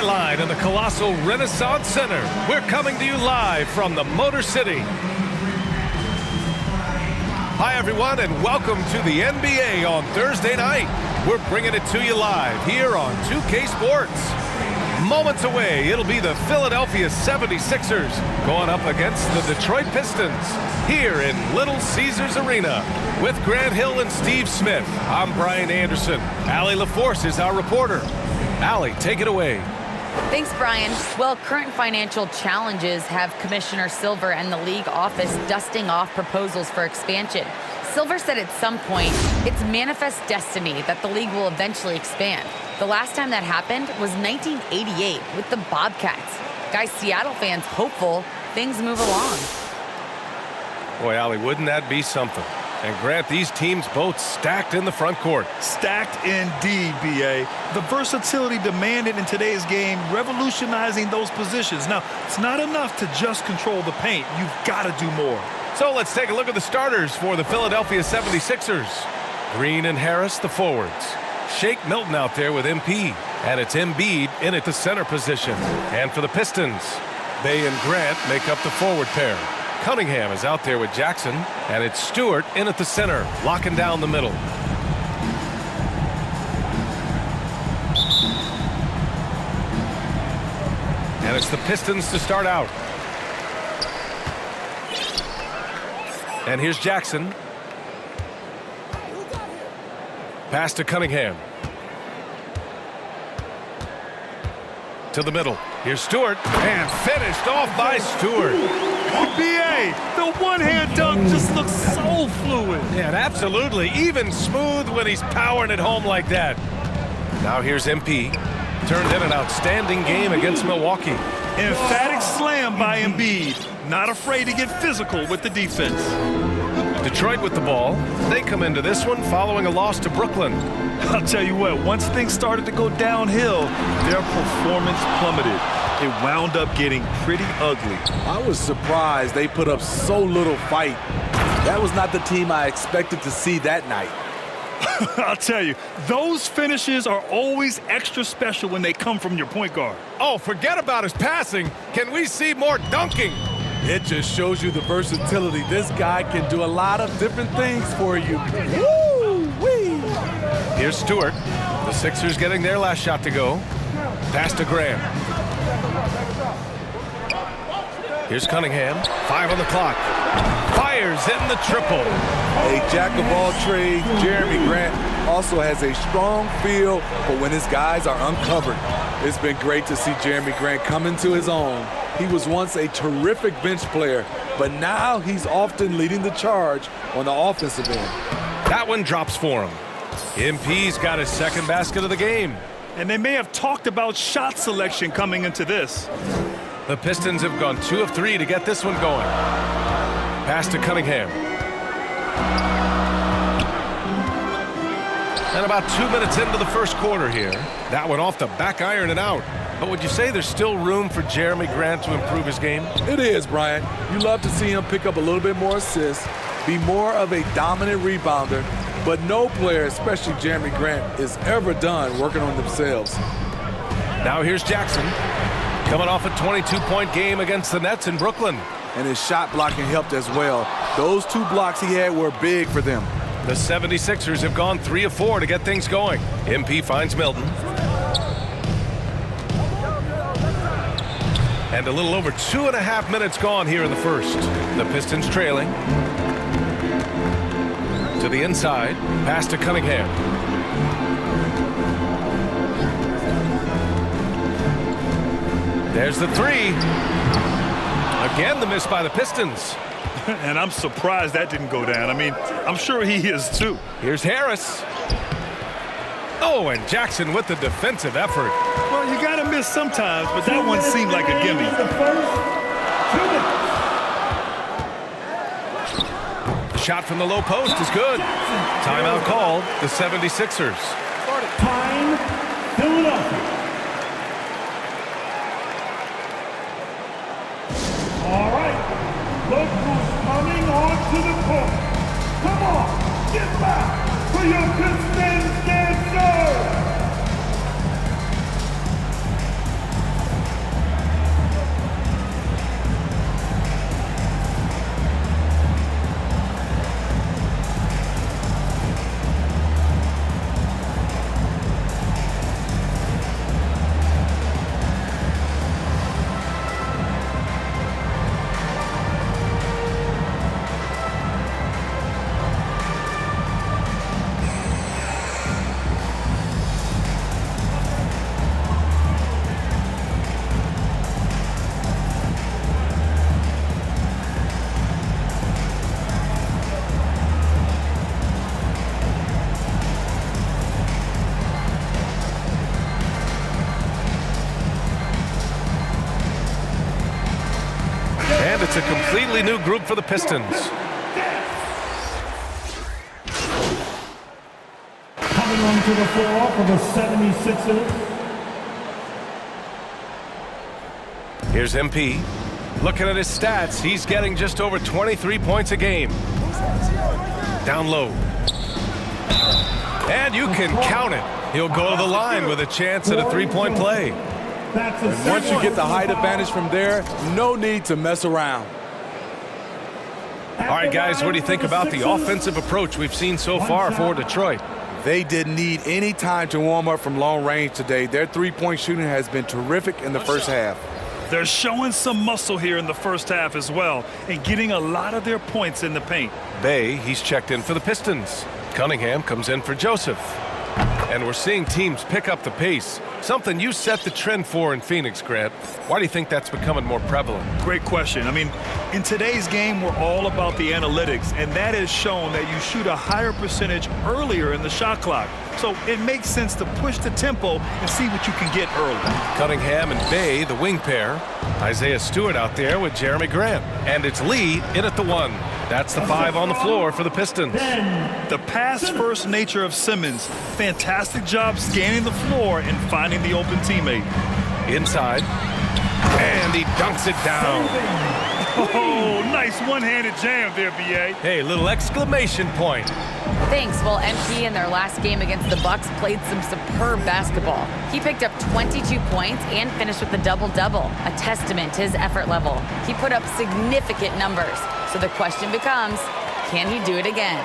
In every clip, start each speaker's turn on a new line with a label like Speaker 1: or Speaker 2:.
Speaker 1: Skyline in the colossal Renaissance Center. We're coming to you live from the Motor City. Hi, everyone, and welcome to the NBA on Thursday night. We're bringing it to you live here on 2K Sports. Moments away, it'll be the Philadelphia 76ers going up against the Detroit Pistons here in Little Caesars Arena. With Grant Hill and Steve Smith, I'm Brian Anderson. Allie LaForce is our reporter. Allie, take it away.
Speaker 2: Thanks, Brian. Well, current financial challenges have Commissioner Silver and the league office dusting off proposals for expansion. Silver said at some point, it's manifest destiny that the league will eventually expand. The last time that happened was 1988 with the Bobcats. Guys, Seattle fans hopeful things move along.
Speaker 1: Boy, Allie, wouldn't that be something? And Grant, these teams both stacked in the front court.
Speaker 3: Stacked indeed, B.A. The versatility demanded in today's game, revolutionizing those positions. Now, it's not enough to just control the paint. You've got to do more.
Speaker 1: So let's take a look at the starters for the Philadelphia 76ers. Green and Harris, the forwards. Shake Milton out there with MP. And it's Embiid in at the center position. And for the Pistons, Bey and Grant make up the forward pair. Cunningham is out there with Jackson, and it's Stewart in at the center, locking down the middle. And it's the Pistons to start out. And here's Jackson. Pass to Cunningham. To the middle. Here's Stewart, and finished off by Stewart.
Speaker 3: B.A., the one-hand dunk just looks so fluid.
Speaker 1: Yeah, and absolutely. Even smooth when he's powering it home like that. Now here's MP. Turned in an outstanding game against Milwaukee.
Speaker 3: Emphatic slam by Embiid. Not afraid to get physical with the defense.
Speaker 1: Detroit with the ball. They come into this one following a loss to Brooklyn.
Speaker 3: I'll tell you what, once things started to go downhill, their performance plummeted. It wound up getting pretty ugly.
Speaker 4: I was surprised they put up so little fight. That was not the team I expected to see that night.
Speaker 3: I'll tell you, those finishes are always extra special when they come from your point guard.
Speaker 1: Oh, forget about his passing. Can we see more dunking?
Speaker 4: It just shows you the versatility. This guy can do a lot of different things for you. Woo-wee!
Speaker 1: Here's Stewart. The Sixers getting their last shot to go. Pass to Graham. Here's Cunningham. 5 on the clock. Fires in the triple.
Speaker 4: A jack of all trades, Jeremy Grant also has a strong feel for when his guys are uncovered. It's been great to see Jeremy Grant come into his own. He was once a terrific bench player, but now he's often leading the charge on the offensive end.
Speaker 1: That one drops for him. MP's got his second basket of the game.
Speaker 3: And they may have talked about shot selection coming into this.
Speaker 1: The Pistons have gone 2 of 3 to get this one going. Pass to Cunningham. And about 2 minutes into the first quarter here. That one off the back iron and out. But would you say there's still room for Jeremy Grant to improve his game?
Speaker 4: It is, Brian. You love to see him pick up a little bit more assists, be more of a dominant rebounder, but no player, especially Jeremy Grant, is ever done working on themselves.
Speaker 1: Now here's Jackson, coming off a 22-point game against the Nets in Brooklyn.
Speaker 4: And his shot blocking helped as well. Those 2 blocks he had were big for them.
Speaker 1: The 76ers have gone 3 of 4 to get things going. MP finds Milton. And a little over 2.5 minutes gone here in the first. The Pistons trailing. To the inside. Pass to Cunningham. There's the 3. Again, the miss by the Pistons.
Speaker 3: And I'm surprised that didn't go down. I mean, I'm sure he is too.
Speaker 1: Here's Harris. Oh, and Jackson with the defensive effort.
Speaker 3: Well, you got to miss sometimes, but that one seemed like a gimme.
Speaker 1: The shot from the low post is good. Timeout called. The 76ers.
Speaker 5: Time, Philadelphia. All right, look who's coming onto the court. Come on, get back for your Pistons dancer.
Speaker 1: it's a completely new group for the Pistons.
Speaker 5: Coming onto the floor for the 76ers.
Speaker 1: Here's MP. Looking at his stats, he's getting just over 23 points a game. Down low. And you can count it. He'll go to the line with a chance at a three-point play.
Speaker 4: And once you get the height advantage from there, no need to mess around.
Speaker 1: All right, guys, what do you think about the offensive approach we've seen so far for Detroit?
Speaker 4: They didn't need any time to warm up from long range today. Their three-point shooting has been terrific in the first half.
Speaker 3: They're showing some muscle here in the first half as well and getting a lot of their points in the paint.
Speaker 1: Bay, he's checked in for the Pistons. Cunningham comes in for Joseph. And we're seeing teams pick up the pace, something you set the trend for in Phoenix, Grant. Why do you think that's becoming more prevalent?
Speaker 3: Great question. I mean, in today's game, we're all about the analytics, and that has shown that you shoot a higher percentage earlier in the shot clock. So it makes sense to push the tempo and see what you can get early.
Speaker 1: Cunningham and Bay, the wing pair. Isaiah Stewart out there with Jeremy Grant. And it's Lee in at the 1. That's the 5 on the floor for the Pistons.
Speaker 3: The pass-first nature of Simmons. Fantastic job scanning the floor and finding the open teammate.
Speaker 1: Inside. And he dunks it down.
Speaker 3: Oh, nice one-handed jam there, B.A.
Speaker 1: Hey, little exclamation point.
Speaker 2: Thanks. Well, MP in their last game against the Bucks played some superb basketball. He picked up 22 points and finished with a double-double, a testament to his effort level. He put up significant numbers. So the question becomes, can he do it again?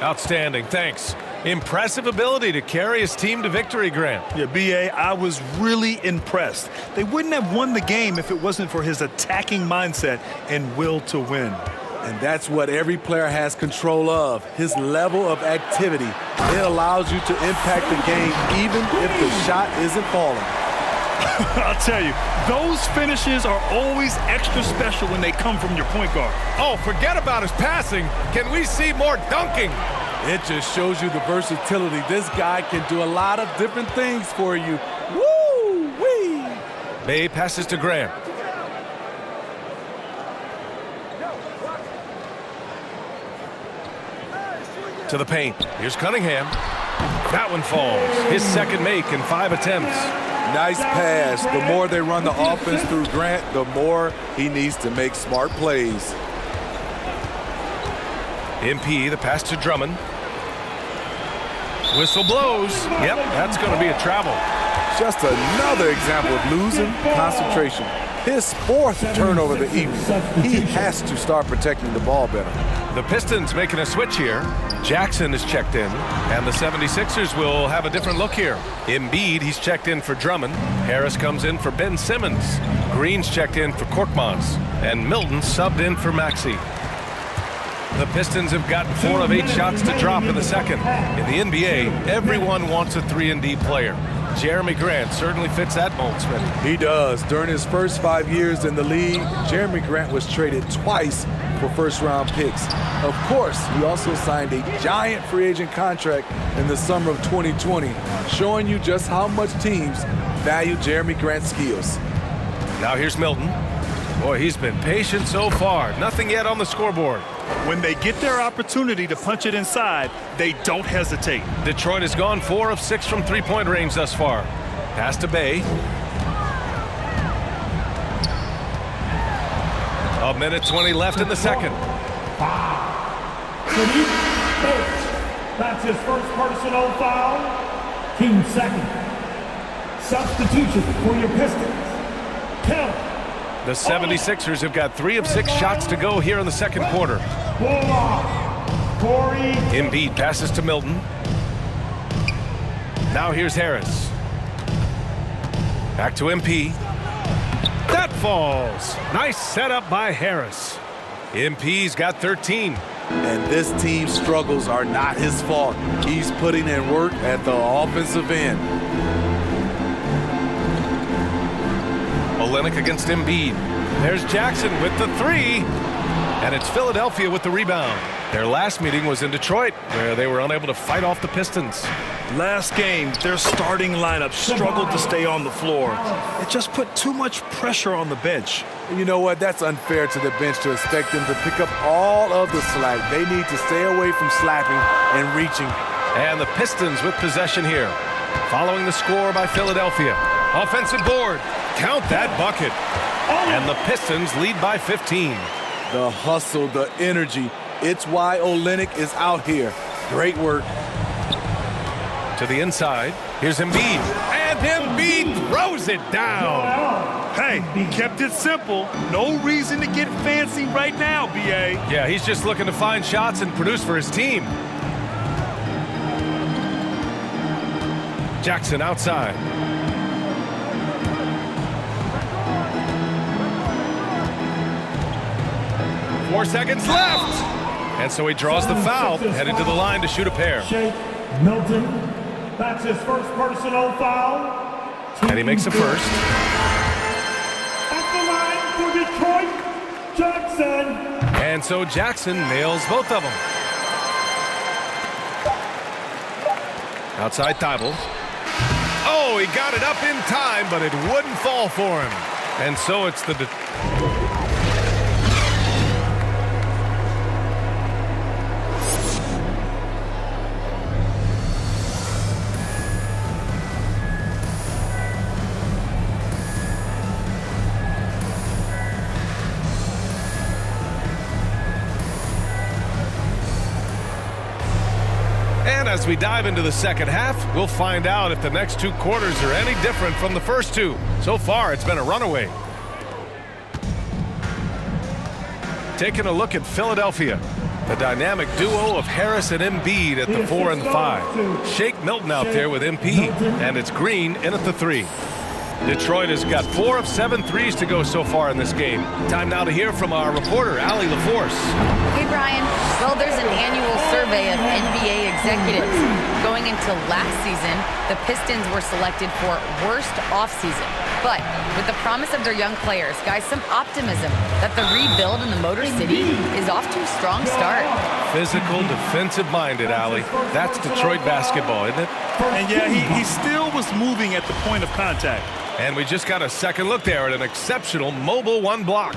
Speaker 1: Outstanding, thanks. Impressive ability to carry his team to victory, Grant.
Speaker 3: Yeah, B.A., I was really impressed. They wouldn't have won the game if it wasn't for his attacking mindset and will to win.
Speaker 4: And that's what every player has control of, his level of activity. It allows you to impact the game even if the shot isn't falling.
Speaker 3: I'll tell you, those finishes are always extra special when they come from your point guard.
Speaker 1: Oh, forget about his passing. Can we see more dunking?
Speaker 4: It just shows you the versatility. This guy can do a lot of different things for you. Woo-wee!
Speaker 1: Bay passes to Grant. To the paint. Here's Cunningham. That one falls. His second make in 5 attempts.
Speaker 4: Nice pass. The more they run the offense through Grant, the more he needs to make smart plays.
Speaker 1: MP, the pass to Drummond. Whistle blows. Yep, that's going to be a travel.
Speaker 4: Just another example of losing concentration. His 4th turnover of the evening. He has to start protecting the ball better.
Speaker 1: The Pistons making a switch here. Jackson is checked in, and the 76ers will have a different look here. Embiid, he's checked in for Drummond. Harris comes in for Ben Simmons. Green's checked in for Korkmaz, and Milton subbed in for Maxey. The Pistons have gotten 4 of 8 shots to drop in the second. In the NBA, everyone wants a 3-and-D player. Jeremy Grant certainly fits that mold, Smitty.
Speaker 4: He does. During his first 5 years in the league, Jeremy Grant was traded twice for first-round picks. Of course, he also signed a giant free agent contract in the summer of 2020, showing you just how much teams value Jeremy Grant's skills.
Speaker 1: Now here's Milton. Boy, he's been patient so far. Nothing yet on the scoreboard.
Speaker 3: When they get their opportunity to punch it inside, they don't hesitate.
Speaker 1: Detroit has gone 4 of 6 from three-point range thus far. Pass to Bay. A minute 20 left in the second.
Speaker 5: That's his first personal foul. Team second. Substitution for your Pistons. Count.
Speaker 1: The 76ers have got 3 of 6 shots to go here in the second quarter.
Speaker 5: Corey.
Speaker 1: Embiid passes to Milton. Now here's Harris. Back to MP. That falls. Nice setup by Harris. MP's got 13.
Speaker 4: And this team's struggles are not his fault. He's putting in work at the offensive end.
Speaker 1: Olynyk against Embiid. There's Jackson with the 3. And it's Philadelphia with the rebound. Their last meeting was in Detroit, where they were unable to fight off the Pistons.
Speaker 3: Last game, their starting lineup struggled to stay on the floor. It just put too much pressure on the bench.
Speaker 4: You know what? That's unfair to the bench to expect them to pick up all of the slack. They need to stay away from slapping and reaching.
Speaker 1: And the Pistons with possession here. Following the score by Philadelphia. Offensive board. Count that bucket. And the Pistons lead by 15.
Speaker 4: The hustle, the energy. It's why Olynyk is out here. Great work.
Speaker 1: To the inside. Here's Embiid. And Embiid throws it down.
Speaker 3: Hey, he kept it simple. No reason to get fancy right now, B.A.
Speaker 1: Yeah, he's just looking to find shots and produce for his team. Jackson outside. Four seconds left. And so he draws the foul, headed to the line to shoot a pair.
Speaker 5: Shake Milton. That's his first personal foul.
Speaker 1: And he makes a first.
Speaker 5: At the line for Detroit, Jackson.
Speaker 1: And so Jackson nails both of them. Outside Thibault. Oh, he got it up in time, but it wouldn't fall for him. And so it's the... And as we dive into the second half, we'll find out if the next two quarters are any different from the first two. So far, it's been a runaway. Taking a look at Philadelphia. The dynamic duo of Harris and Embiid at the 4 and 5. Shake Milton out there with MP, and it's Green in at the 3. Detroit has got 4 of 7 threes to go so far in this game. Time now to hear from our reporter, Allie LaForce.
Speaker 2: Hey, Brian. Well, there's an annual survey of NBA executives. Going into last season, the Pistons were selected for worst offseason. But with the promise of their young players, guys, some optimism that the rebuild in the Motor City is off to a strong start.
Speaker 1: Physical, defensive-minded, Allie. That's Detroit basketball, isn't it?
Speaker 3: And yeah, he still was moving at the point of contact.
Speaker 1: And we just got a second look there at an exceptional mobile one block.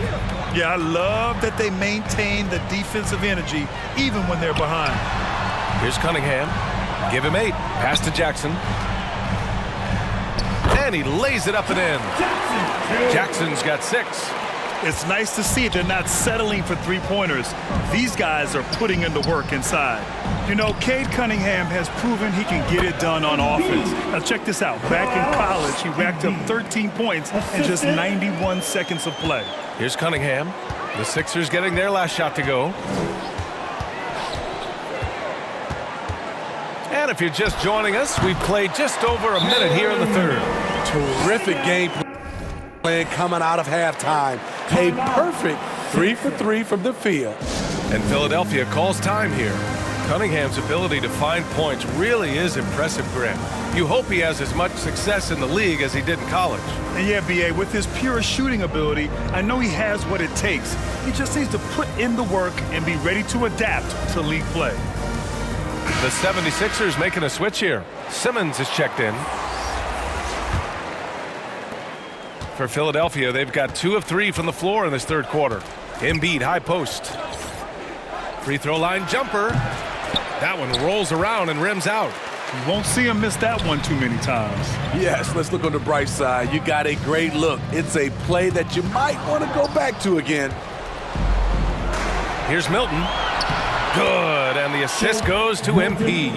Speaker 3: Yeah, I love that they maintain the defensive energy even when they're behind.
Speaker 1: Here's Cunningham. Give him 8. Pass to Jackson. And he lays it up and in. Jackson's got 6.
Speaker 3: It's nice to see they're not settling for three-pointers. These guys are putting in the work inside. You know, Cade Cunningham has proven he can get it done on offense. Now check this out. Back in college, he racked up 13 points in just 91 seconds of play.
Speaker 1: Here's Cunningham. The Sixers getting their last shot to go. And if you're just joining us, we've played just over a minute here in the third.
Speaker 4: Terrific game plan coming out of halftime. A perfect 3 for 3 from the field.
Speaker 1: And Philadelphia calls time here. Cunningham's ability to find points really is impressive, Grant. You hope he has as much success in the league as he did in college.
Speaker 3: And yeah, B.A., with his pure shooting ability, I know he has what it takes. He just needs to put in the work and be ready to adapt to league play.
Speaker 1: The 76ers making a switch here. Simmons is checked in. For Philadelphia, they've got 2 of 3 from the floor in this third quarter. Embiid, high post. Free throw line jumper. That one rolls around and rims out.
Speaker 3: You won't see him miss that one too many times.
Speaker 4: Yes, let's look on the bright side. You got a great look. It's a play that you might want to go back to again.
Speaker 1: Here's Milton. Good, and the assist goes to MP.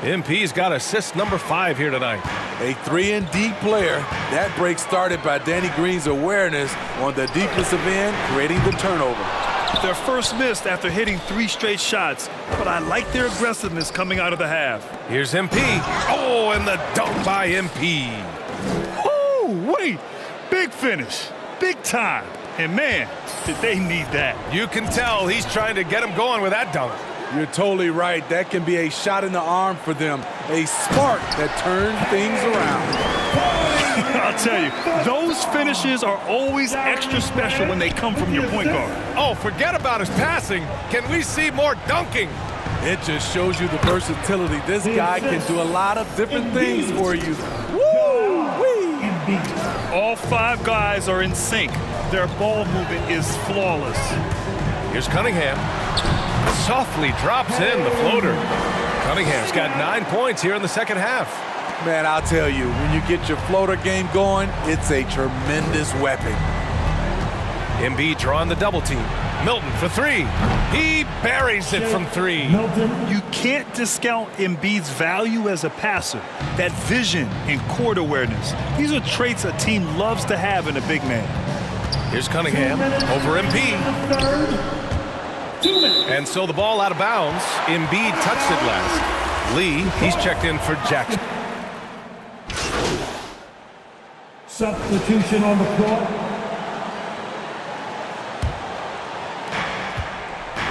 Speaker 1: MP's got assist number 5 here tonight.
Speaker 4: A 3-and-D player. That break started by Danny Green's awareness on the defensive end, creating the turnover.
Speaker 3: Their first missed after hitting 3 straight shots, but I like their aggressiveness coming out of the half.
Speaker 1: Here's MP. Oh, and the dunk by MP.
Speaker 3: Oh, wait. Big finish. Big time. And man, did they need that.
Speaker 1: You can tell he's trying to get him going with that dunk.
Speaker 4: You're totally right. That can be a shot in the arm for them. A spark that turns things around.
Speaker 3: I'll tell you, those finishes are always extra special when they come from your point guard.
Speaker 1: Oh, forget about his passing. Can we see more dunking?
Speaker 4: It just shows you the versatility. This guy can do a lot of different things for you. Woo-wee!
Speaker 3: All 5 guys are in sync. Their ball movement is flawless.
Speaker 1: Here's Cunningham. Softly drops in the floater. Cunningham's got 9 points here in the second half.
Speaker 4: Man, I'll tell you, when you get your floater game going, it's a tremendous weapon.
Speaker 1: Embiid drawing the double team. Milton for 3. He buries it from 3.
Speaker 3: You can't discount Embiid's value as a passer. That vision and court awareness. These are traits a team loves to have in a big man.
Speaker 1: Here's Cunningham over Embiid. And so the ball out of bounds. Embiid touched it last. Lee, he's checked in for Jackson.
Speaker 5: Substitution on the court.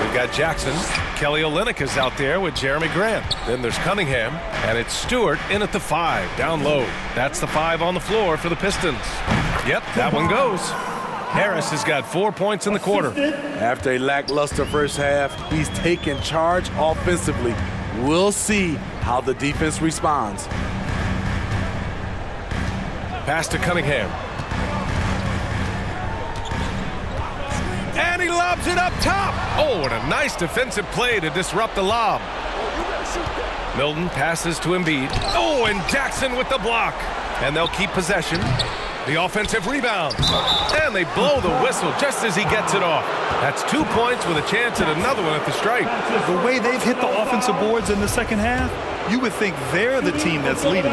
Speaker 1: We've got Jackson. Kelly Olynyk is out there with Jeremy Grant. Then there's Cunningham, and it's Stewart in at the 5, down low. That's the 5 on the floor for the Pistons. Yep, that one goes. Harris has got 4 points in the quarter.
Speaker 4: After a lackluster first half, he's taken charge offensively. We'll see how the defense responds.
Speaker 1: Pass to Cunningham. And he lobs it up top. Oh, and a nice defensive play to disrupt the lob. Milton passes to Embiid. Oh, and Jackson with the block. And they'll keep possession. The offensive rebound. And they blow the whistle just as he gets it off. That's 2 points with a chance at another one at the stripe.
Speaker 3: The way they've hit the offensive boards in the second half, you would think they're the team that's leading.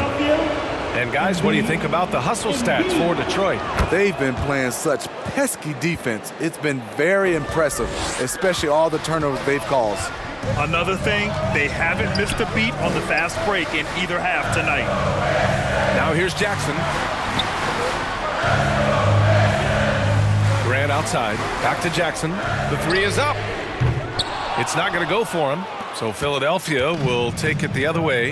Speaker 1: And guys, what do you think about the hustle stats for Detroit?
Speaker 4: They've been playing such pesky defense. It's been very impressive, especially all the turnovers they've caused.
Speaker 3: Another thing, they haven't missed a beat on the fast break in either half tonight.
Speaker 1: Now here's Jackson. Grant outside. Back to Jackson. The 3 is up. It's not going to go for him. So Philadelphia will take it the other way.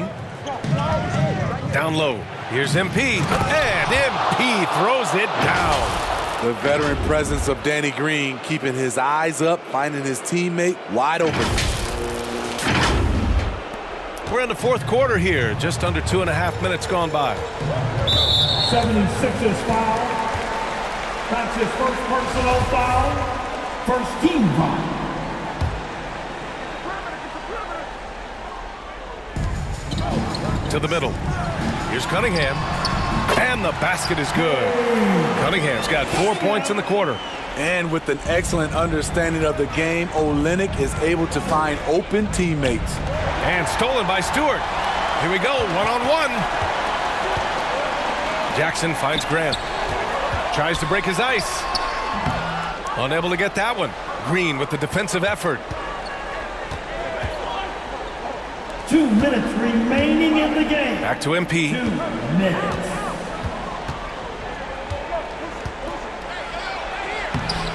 Speaker 1: Down low. Here's MP. And MP throws it down.
Speaker 4: The veteran presence of Danny Green keeping his eyes up, finding his teammate wide open.
Speaker 1: We're in the fourth quarter here. Just under 2.5 minutes gone by.
Speaker 5: 76ers foul. That's his first personal foul. First team foul.
Speaker 1: To the middle. Here's Cunningham. And the basket is good. Cunningham's got 4 points in the quarter.
Speaker 4: And with an excellent understanding of the game, Olynyk is able to find open teammates.
Speaker 1: And stolen by Stewart. Here we go, one-on-one. Jackson finds Grant. Tries to break his ice. Unable to get that one. Green with the defensive effort.
Speaker 5: 2 minutes remaining in the game.
Speaker 1: Back to MP.
Speaker 5: 2 minutes.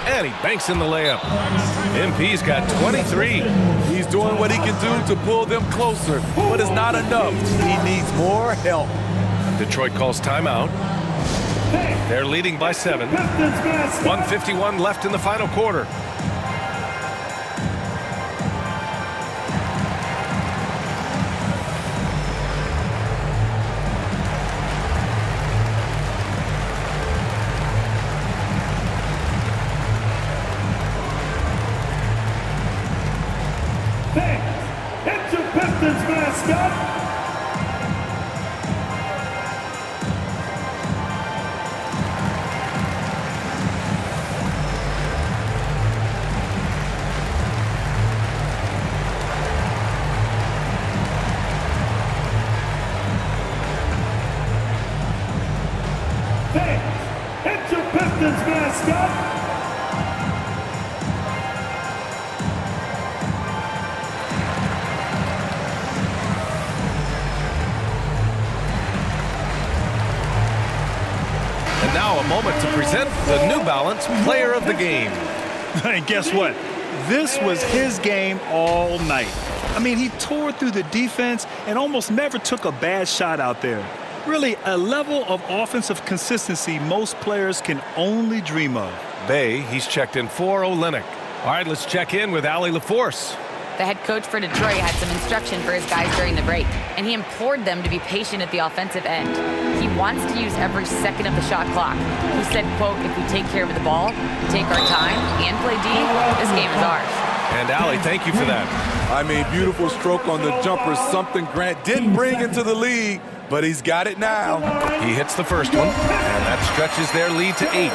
Speaker 4: And he banks in the layup. MP's got 23. He's doing what he can do to pull them closer, but it's not enough. He needs more help.
Speaker 1: Detroit calls timeout. They're leading by 7. 1:51 left in the final quarter.
Speaker 5: It's your Pistons mascot. It's your Pistons mascot.
Speaker 1: And now a moment to present the New Balance Player of the Game.
Speaker 3: And guess what? This was his game all night. I mean, he tore through the defense and almost never took a bad shot out there. Really, a level of offensive consistency most players can only dream of.
Speaker 1: Bay, he's checked in for Olynyk. All right, let's check in with Allie LaForce.
Speaker 2: The head coach for Detroit had some instruction for his guys during the break, and he implored them to be patient at the offensive end. He wants to use every second of the shot clock. He said, quote, if we take care of the ball, take our time, and play D, this game is ours.
Speaker 1: And Allie, thank you for that.
Speaker 4: I mean, beautiful stroke on the jumper, something Grant didn't bring into the league, but he's got it now.
Speaker 1: He hits the first one, and that stretches their lead to 8.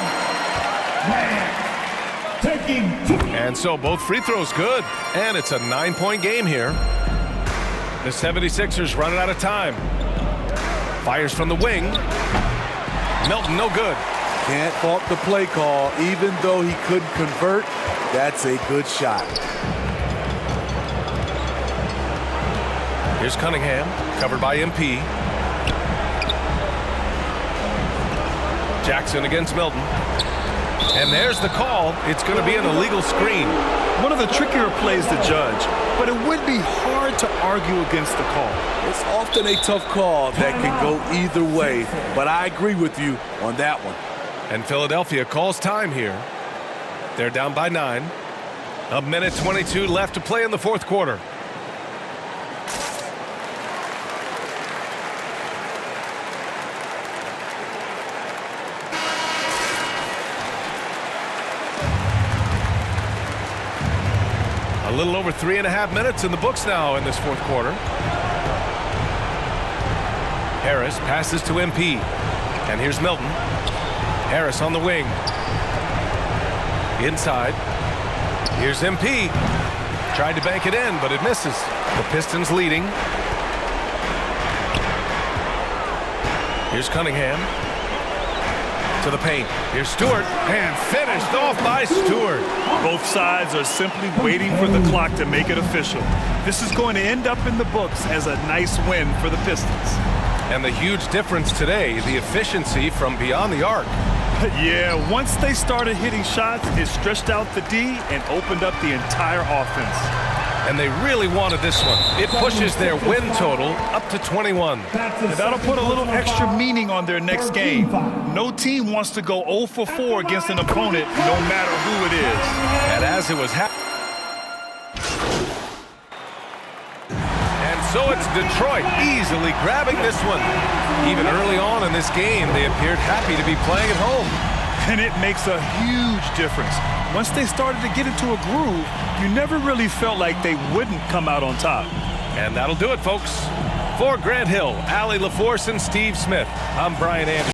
Speaker 1: And so both free throws good, and it's a 9-point game here. The 76ers running out of time. Fires from the wing. Melton, no good.
Speaker 4: Can't fault the play call. Even though he couldn't convert, that's a good shot.
Speaker 1: Here's Cunningham, covered by MP. Jackson against Melton. And there's the call. It's going to be an illegal screen.
Speaker 3: One of the trickier plays to judge, but it would be hard to argue against the call.
Speaker 4: It's often a tough call that can go either way, but I agree with you on that one.
Speaker 1: And Philadelphia calls time here. They're down by 9. A minute 22 left to play in the fourth quarter. A little over 3.5 minutes in the books now in this fourth quarter. Harris passes to MP. And here's Melton. Harris on the wing. Inside. Here's MP. Tried to bank it in, but it misses. The Pistons leading. Here's Cunningham. To the paint. Here's Stewart. And finished off by Stewart.
Speaker 3: Both sides are simply waiting for the clock to make it official. This is going to end up in the books as a nice win for the Pistons.
Speaker 1: And the huge difference today, the efficiency from beyond the arc.
Speaker 3: Yeah, once they started hitting shots, it stretched out the D and opened up the entire offense.
Speaker 1: And they really wanted this one. It pushes their win total up to 21.
Speaker 3: And that'll put a little extra meaning on their next game. No team wants to go 0 for 4 against an opponent, no matter who it is.
Speaker 1: And as it was happening. And so it's Detroit easily grabbing this one. Even early on in this game, they appeared happy to be playing at home.
Speaker 3: And it makes a huge difference. Once they started to get into a groove, you never really felt like they wouldn't come out on top.
Speaker 1: And that'll do it, folks. For Grant Hill, Allie LaForce, and Steve Smith, I'm Brian Anderson.